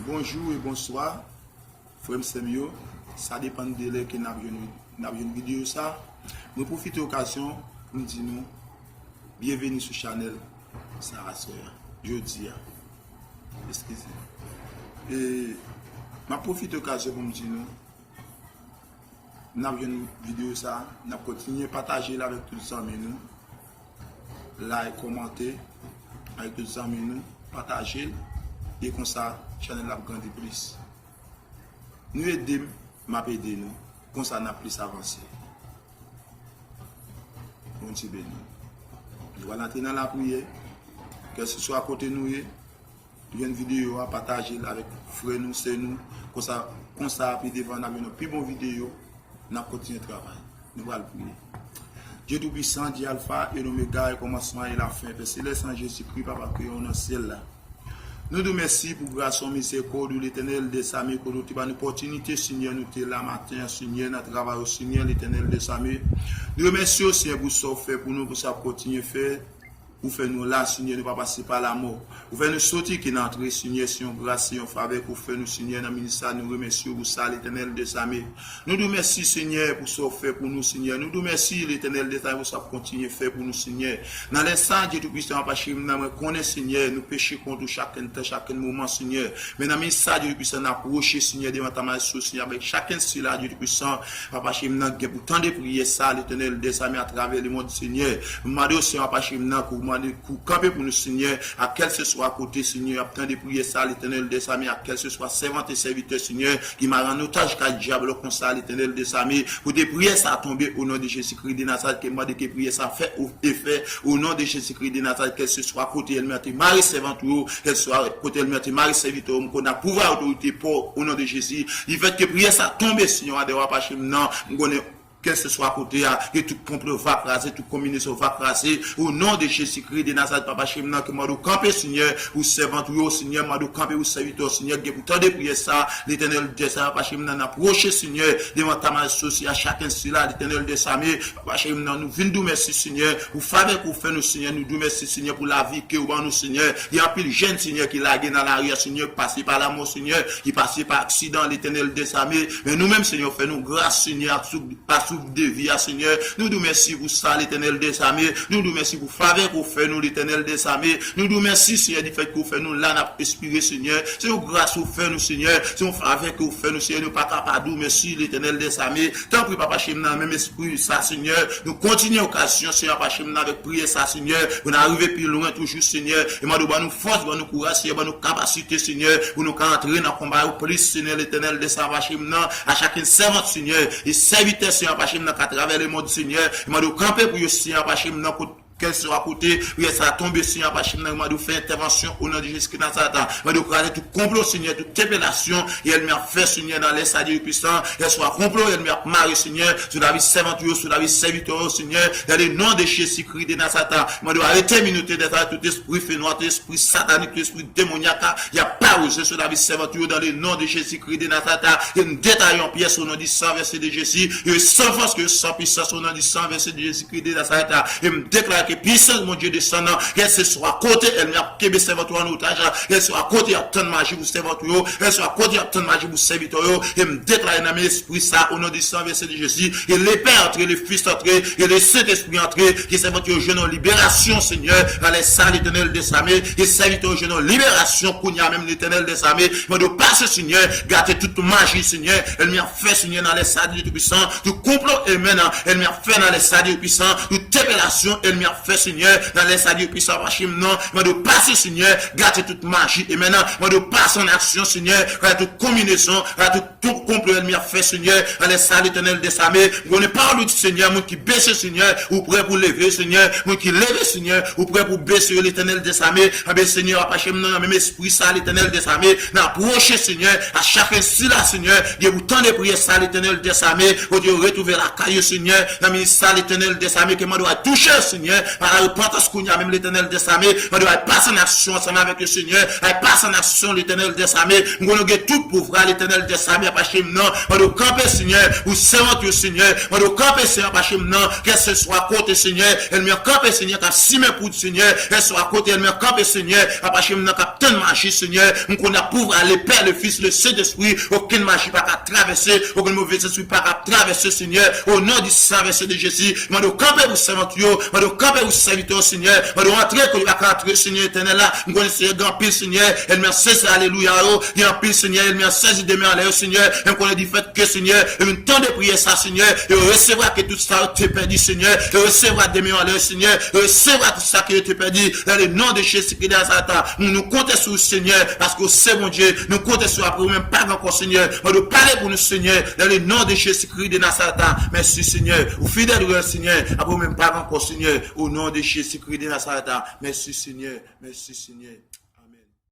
Bonjour et bonsoir, frère Semio. Ça dépend de l'heure que nous avons une vidéo. Je profite de l'occasion pour nous dire bienvenue sur la chaîne Sarah Soya. Je dis, excusez. Et je profite de l'occasion pour nous dire nous avons une vidéo. Nous continuons à partager avec tous les amis. Like, commenter avec tous les amis. Partager. Et comme ça, la chaîne a grandi plus. Nous aidons, m'a aidé nous. Comme ça, nous avons plus avancé. On t'y bénit. Nous allons entrer dans la prière. Que ce soit à côté de nous, il y a une vidéo à partager avec frère nous, c'est nous. Comme ça, puis devant nous, une plus bonne vidéo. Nous allons continuer le travail. Nous allons prier. Dieu Tout-Puissant, Dieu Alpha et l'Oméga, le commencement et la fin. Père Céleste en Jésus-Christ, Papa, que nous dans ciel là. Nous nous remercions pour grâce et miséricorde de l'Éternel des Samés, pour nous donner l'opportunité, Seigneur, nous sommes là matin, Seigneur, notre travail au Seigneur, l'Éternel des Samés. Nous remercions, Seigneur, pour ce fait pour nous, pour ça continuer à faire. Pour faire nous là, Seigneur, ne pas passer par la mort. Pour faire nous sortir qui n'entre, Seigneur, si on grâce et on faveur, pour faire nous, Seigneur, dans le ministère, nous remercions pour ça, l'Éternel des Samés. Nous nous remercions, Seigneur, pour ce fait pour nous, Seigneur. Nous nous remercions, l'Éternel des Samés, pour ça continuer à faire pour nous, Seigneur. Dans l'instant, Dieu Tout-Puissant, parce que nous connaissons, Seigneur, nous péchons contre chaque moment, Seigneur. Mais dans le ministère, Dieu Tout-Puissant, nous approchons, Seigneur, devant ta main, Seigneur, avec chacun de ceux-là, Dieu Tout-Puissant, papa, chez nous, pour tant de prier ça, l'Éternel des Samés, à travers le monde, Seigneur. Nous demandons, Seigneur, papa, chez nous, pour camper pour nous, Seigneur, à quel que soit à côté, Seigneur, à tant de prier ça, l'Éternel des Samés, à quel que soit servant et serviteur, Seigneur, qui m'a rendu otage qu'à diable, comme ça, l'Éternel des Samés, pour des prières, ça a tombé au nom de Jésus-Christ de Nazareth, que moi, de que prier ça fait effet, au nom de Jésus-Christ de Nazareth, qu'elle se soit à côté, elle m'a été Marie servante, qu'elle soit à côté, elle m'a été Marie serviteur, qu'on a pouvoir, autorité pour, au nom de Jésus, il fait que prier ça tombe, Seigneur, à des rois, pas chez non, que ce soit à côté, que tout complot va craser, toute combinaison va craser, au nom de Jésus-Christ de Nazareth, Papa Chemna, que moi, de camper, Seigneur, ou servant, ou Seigneur, moi, de camper, ou serviteur, Seigneur, que pour tant de prier ça, l'Éternel de Samé, Papa Chemna, n'approche, Seigneur, devant ta main associée à chacun de ceux-là, l'Éternel de Samé, Papa Chemna, nous venons nous merci, Seigneur, pour faveur pour faire nous, Seigneur, nous merci, Seigneur, pour la vie que vous nous, Seigneur, il y a un peu de jeunes, Seigneur, qui laguent dans l'arrière, Seigneur, passé par la mort, Seigneur, qui passé par accident, l'Éternel de Samé, mais nous-mêmes, Seigneur, fais-nous grâce, Seigneur, pas sous de vie, Seigneur, nous nous merci pour ça, l'Éternel des Samés, nous nous merci pour faveur pour faire nous, l'Éternel des Samés, nous nous merci, Seigneur, du fait que vous faites nous, là, n'a inspiré, Seigneur, c'est une grâce pour faire nous, Seigneur, c'est une faveur que vous faites nous, Seigneur, nous pas capable, merci, l'Éternel des Samés, tant que Papa Chemna, même esprit, ça, Seigneur, nous continuons occasion, Seigneur, Papa Chemna, avec prier ça, Seigneur, pour arriver plus loin, toujours, Seigneur, et moi, nous force, nous courage, Seigneur, nous capacité, Seigneur, pour nous entrer dans le combat au plus, Seigneur, l'Éternel des Samés, à chacun servant, Seigneur, et serviteur, Seigneur, Papa Chemna, à travers le monde, Seigneur, il m'a dit camper pour le Seigneur, Papa Chemna, qu'elle soit à côté, oui, ça a tombé, Seigneur, Papa Chemna, il m'a dit faire intervention au nom de Jésus-Christ dans sa temps. Il m'a dit craser tout complot, Seigneur, toute révélation, et elle m'a fait, Seigneur, dans les salles puissants, elle soit complot, elle m'a marié, Seigneur, sur la vie servante, sur la vie serviteur, Seigneur, dans le nom de Jésus-Christ de Nazareth. Il m'a dit arrêtez minute d'être tout esprit fénois, tout esprit satanique, tout esprit démoniaque, il n'y a pas osé sur la vie servante, dans le nom de Jésus-Christ de Nazareth. Et nous détaillons pièce au nom du sang versé de Jésus, et sans force que sans puissance au nom du sang versé de Jésus-Christ de Nazareth. Et me déclare que puissance, mon Dieu, descendant, qu'elle soit à côté, elle m'a kébé serviteur en otage, qu'elle soit à côté, il y a tant de magie pour serviteur, elle soit à côté, il y a tant de magie pour serviteur, et me déclare dans mes esprits ça, au nom du sang versé de Jésus, et les pères entrés, les fils entrés, et les Saint-Esprit entrés, qui serviteur jeune en libération, Seigneur, dans les salles éternelles des Samés, et serviteur jeune en libération, qu'on y a même l'éternel des Samés, mais de passer, Seigneur, gâter toute magie, Seigneur, elle m'a fait, Seigneur, dans les salles du puissant, tout complot, et maintenant, elle m'a fait dans les salles du puissant, toute révélation, elle m'a fait, Seigneur, dans les salles puissants, non, mais de passer, Seigneur, gâter toute magie, et maintenant, mais de passer en action, Seigneur, toute combinaison, tout complot, elle m'a fait, Seigneur, dans les salles éternelles des Samés, on ne parle du Seigneur, moi qui baisse, Seigneur, ou prêt pour lever, Seigneur, moi qui lève, Seigneur, ou prêt pour baisser l'éternel des Samés, mais Seigneur, apache, dans même esprit, ça, l'éternel des Samés, n'approcher, Seigneur, à chacun, si là, Seigneur, il y a autant de prières, ça, l'éternel des Samés, pour Dieu retrouver la caille, Seigneur, dans le ministère, l'éternel des Samés, que moi dois toucher, Seigneur, par la repentance qu'on y a même l'Éternel des armées, on doit passer en action ensemble avec le Seigneur, passer en action l'Éternel des armées, on doit tout pour l'Éternel des armées, à partir non, on doit camper Seigneur, ou servant au Seigneur, on doit camper Seigneur, à partir non, qu'elle se soit à côté Seigneur, elle me camper Seigneur, qu'elle s'y met pour le Seigneur, elle soit à côté, elle me camper Seigneur, à partir non, capitaine magie Seigneur, on a pour aller Père, le Fils, le Saint-Esprit, aucune magie pas qu'à traverser, aucun mauvais esprit pas qu'à traverser Seigneur, au nom du Saint-Versé de Jésus, on doit camper pour servant, on doit camper pour serviteur Seigneur, on doit rentrer, qu'on va rentrer Seigneur éternel là, on connaît Seigneur, grand pile Seigneur, elle m'a saisi, alléluia, il y a un pile Seigneur, elle m'a saisi de main à l'air Seigneur, elle connaît du fait que Seigneur, et une temps de prier ça Seigneur, et recevra que tout ça te perdu Seigneur, et recevra de main à l'air Seigneur, et recevra tout ça qui te perdu, dans le nom de Jésus-Christ de Nazareth, nous comptons sur le Seigneur, parce que c'est mon Dieu, nous comptons sur après même pas encore Seigneur, on doit parler pour nous Seigneur, dans le nom de Jésus-Christ de Nazareth, merci Seigneur, ou fidèle au Seigneur, après même pas encore Seigneur, au nom de Jésus-Christ de Nazareth, merci Seigneur, merci Seigneur.